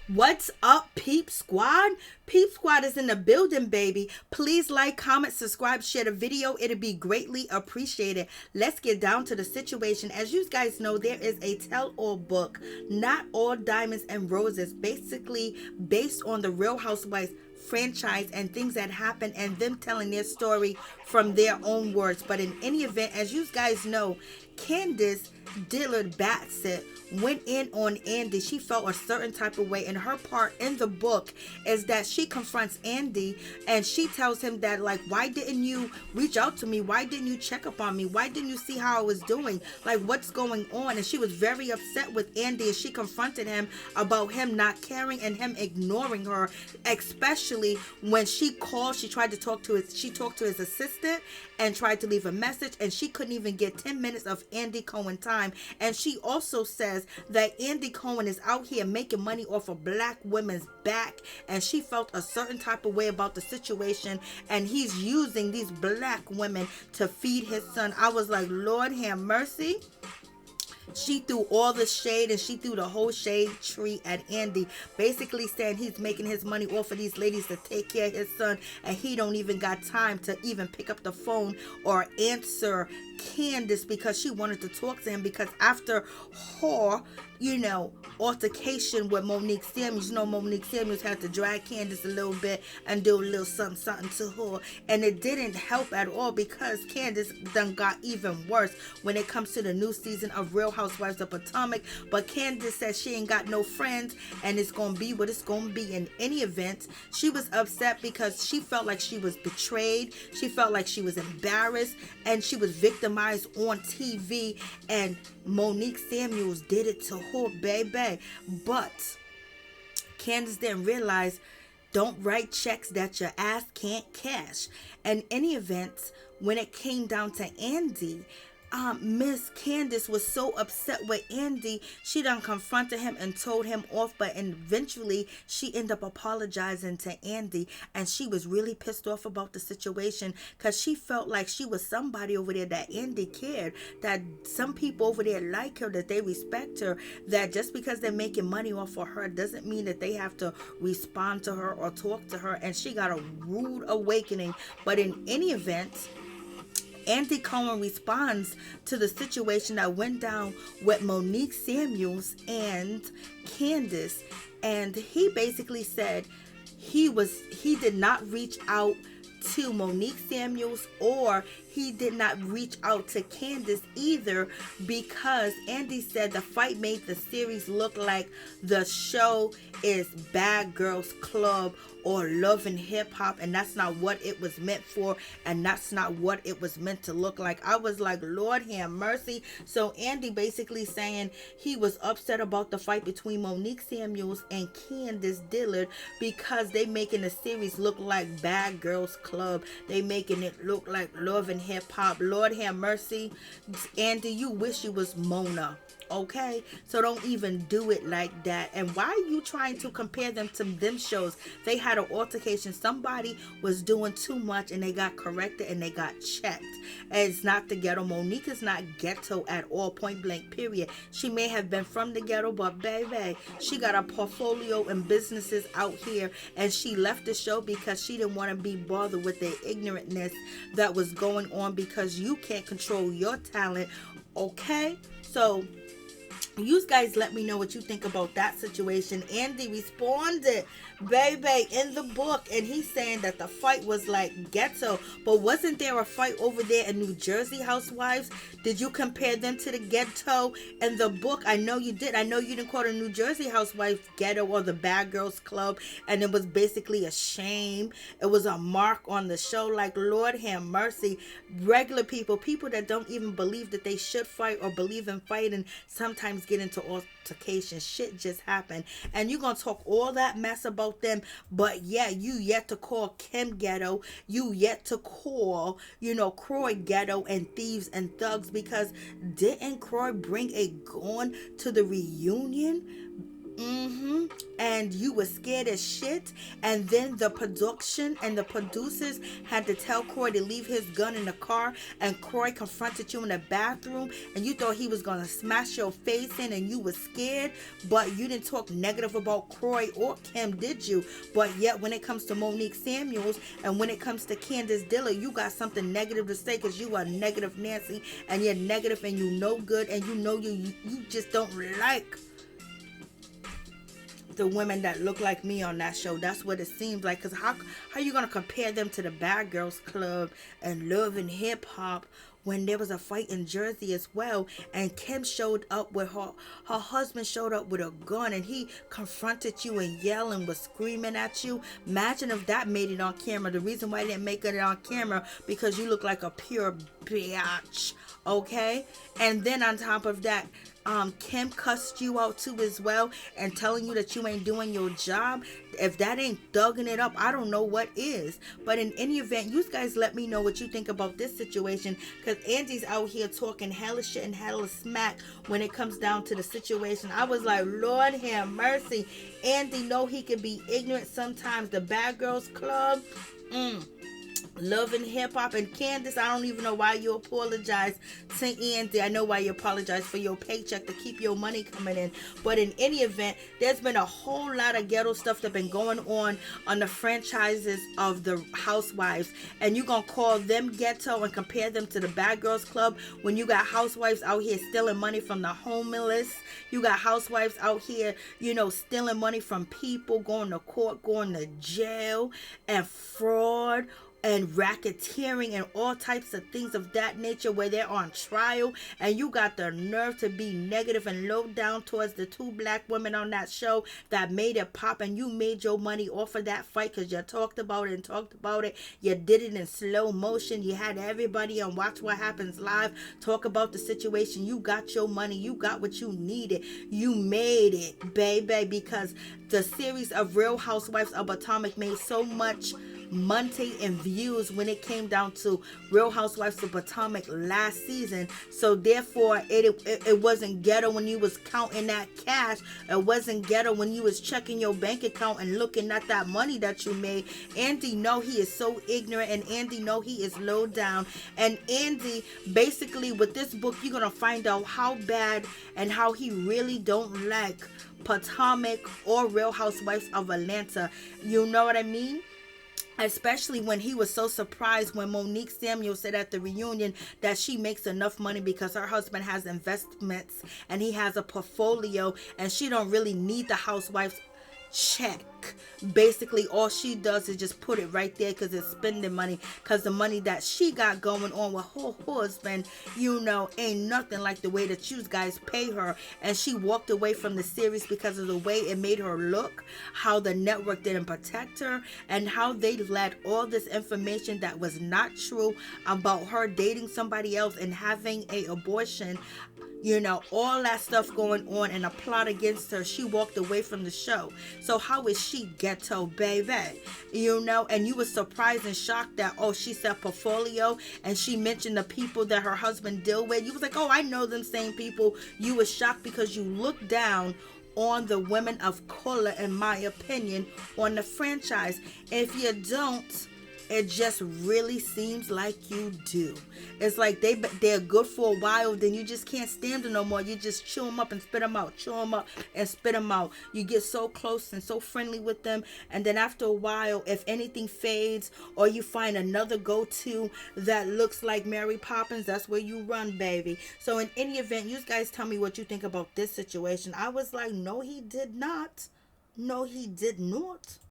What's up, Peep Squad? Peep Squad is in the building, baby. Please like, comment, subscribe, share the video. It'll be greatly appreciated. Let's get down to the situation. As you guys know, there is a tell-all book, Not All Diamonds and Roses, basically based on the Real Housewives franchise and things that happen and them telling their story from their own words. But in any event, as you guys know, Candace Dillard-Bassett went in on Andy. She felt a certain type of way, and her part in the book is that she confronts Andy and she tells him that, like, why didn't you reach out to me? Why didn't you check up on me? Why didn't you see how I was doing? Like, what's going on? And she was very upset with Andy, and she confronted him about him not caring and him ignoring her, especially when she called. She tried to talk to his assistant and tried to leave a message, and she couldn't even get 10 minutes of Andy Cohen time. And she also says that Andy Cohen is out here making money off of black women's back, and she felt a certain type of way about the situation, and he's using these black women to feed his son. I was like, Lord have mercy. She threw all the shade, and she threw the whole shade tree at Andy, basically saying he's making his money off of these ladies to take care of his son, and he don't even got time to even pick up the phone or answer Candice because she wanted to talk to him, because after her, altercation with Monique Samuels, Monique Samuels had to drag Candice a little bit and do a little something to her, and it didn't help at all because Candice done got even worse when it comes to the new season of Real Housewives of Potomac. But Candice says she ain't got no friends, and it's gonna be what it's gonna be. In any event, she was upset because she felt like she was betrayed, she felt like she was embarrassed, and she was victimized on TV, and Monique Samuels did it to her, baby. But Candice didn't realize, don't write checks that your ass can't cash. And in any event, when it came down to Andy, Miss Candice was so upset with Andy, she done confronted him and told him off, but eventually she ended up apologizing to Andy, and she was really pissed off about the situation because she felt like she was somebody over there that Andy cared, that some people over there like her, that they respect her, that just because they're making money off of her doesn't mean that they have to respond to her or talk to her, and she got a rude awakening. But in any event, Andy Cohen responds to the situation that went down with Monique Samuels and Candice, and he basically said he did not reach out to Monique Samuels, or he did not reach out to Candice either, because Andy said the fight made the series look like the show is Bad Girls Club or Love and Hip Hop, and that's not what it was meant for, and that's not what it was meant to look like. I was like, Lord have mercy. So Andy basically saying he was upset about the fight between Monique Samuels and Candace Dillard because they making the series look like Bad Girls Club. They making it look like Love and Hip Hop. Lord have mercy. Andy, you wish you was Mona. Okay, so don't even do it like that. And why are you trying to compare them to them shows? They had an altercation. Somebody was doing too much, and they got corrected and they got checked. And it's not the ghetto. Monique is not ghetto at all, point blank period. She may have been from the ghetto, but baby, she got a portfolio and businesses out here, and she left the show because she didn't want to be bothered with the ignorantness that was going on, because you can't control your talent. Okay, so you guys let me know what you think about that situation. Andy responded, baby, in the book, and he's saying that the fight was like ghetto, but wasn't there a fight over there in New Jersey Housewives? Did you compare them to the ghetto in the book? I know you did. I know you didn't call the New Jersey Housewives ghetto or the Bad Girls Club, and it was basically a shame. It was a mark on the show. Like, Lord have mercy. Regular people that don't even believe that they should fight or believe in fighting, sometimes get into altercation. Shit just happened, and you're gonna talk all that mess about them, but yeah, you yet to call Kim ghetto, you yet to call Croy ghetto and thieves and thugs, because didn't Croy bring a gun to the reunion? And you were scared as shit. And then the production and the producers had to tell Croy to leave his gun in the car. And Croy confronted you in the bathroom. And you thought he was going to smash your face in. And you were scared. But you didn't talk negative about Croy or Kim, did you? But yet when it comes to Monique Samuels and when it comes to Candace Dillard, you got something negative to say because you are negative Nancy. And you're negative and you know good. And you know you just don't like the women that look like me on that show. That's what it seems like. Because how you going to compare them to the Bad Girls Club and Love and Hip Hop when there was a fight in Jersey as well, and Kim showed up with her husband showed up with a gun, and he confronted you and yelled and was screaming at you? Imagine if that made it on camera. The reason why they didn't make it on camera, because you look like a pure bitch, okay? And then on top of that, Kim cussed you out too as well and telling you that you ain't doing your job. If that ain't thugging it up, I don't know what is. But in any event, you guys let me know what you think about this situation, because Andy's out here talking hella shit and hella smack when it comes down to the situation. I was like, Lord have mercy. Andy know he can be ignorant sometimes. The Bad Girls Club, Love and Hip Hop, and Candice, I don't even know why you apologize to Andy. I know why you apologize for your paycheck to keep your money coming in. But in any event, there's been a whole lot of ghetto stuff that's been going on the franchises of the Housewives. And you gonna call them ghetto and compare them to the Bad Girls Club when you got housewives out here stealing money from the homeless. You got housewives out here, stealing money from people, going to court, going to jail, and fraud and racketeering and all types of things of that nature where they're on trial, and you got the nerve to be negative and low down towards the two black women on that show that made it pop, and you made your money off of that fight because you talked about it. You did it in slow motion. You had everybody on Watch What Happens Live talk about the situation. You got your money. You got what you needed. You made it, baby, because the series of Real Housewives of Potomac made so much money and views when it came down to Real Housewives of Potomac last season. So therefore it wasn't ghetto when you was counting that cash. It wasn't ghetto when you was checking your bank account and looking at that money that you made. Andy know he is so ignorant, and Andy know he is low down. And Andy, basically with this book, you're gonna find out how bad and how he really don't like Potomac or Real Housewives of Atlanta. You know what I mean? Especially when he was so surprised when Monique Samuels said at the reunion that she makes enough money because her husband has investments and he has a portfolio, and she don't really need the housewives check. Basically all she does is just put it right there because it's spending money, because the money that she got going on with her husband, ain't nothing like the way that you guys pay her. And she walked away from the series because of the way it made her look, how the network didn't protect her, and how they let all this information that was not true about her dating somebody else and having a abortion, all that stuff going on and a plot against her. She walked away from the show. So how is she ghetto, baby? And you were surprised and shocked that, she said portfolio and she mentioned the people that her husband deal with. You was like, I know them same people. You were shocked because you looked down on the women of color, in my opinion, on the franchise. If you don't, it just really seems like you do. It's like they're good for a while, then you just can't stand them no more. You just chew them up and spit them out. Chew them up and spit them out. You get so close and so friendly with them, and then after a while, if anything fades or you find another go-to that looks like Mary Poppins, that's where you run, baby. So in any event, you guys tell me what you think about this situation. I was like, no, he did not. No, he did not.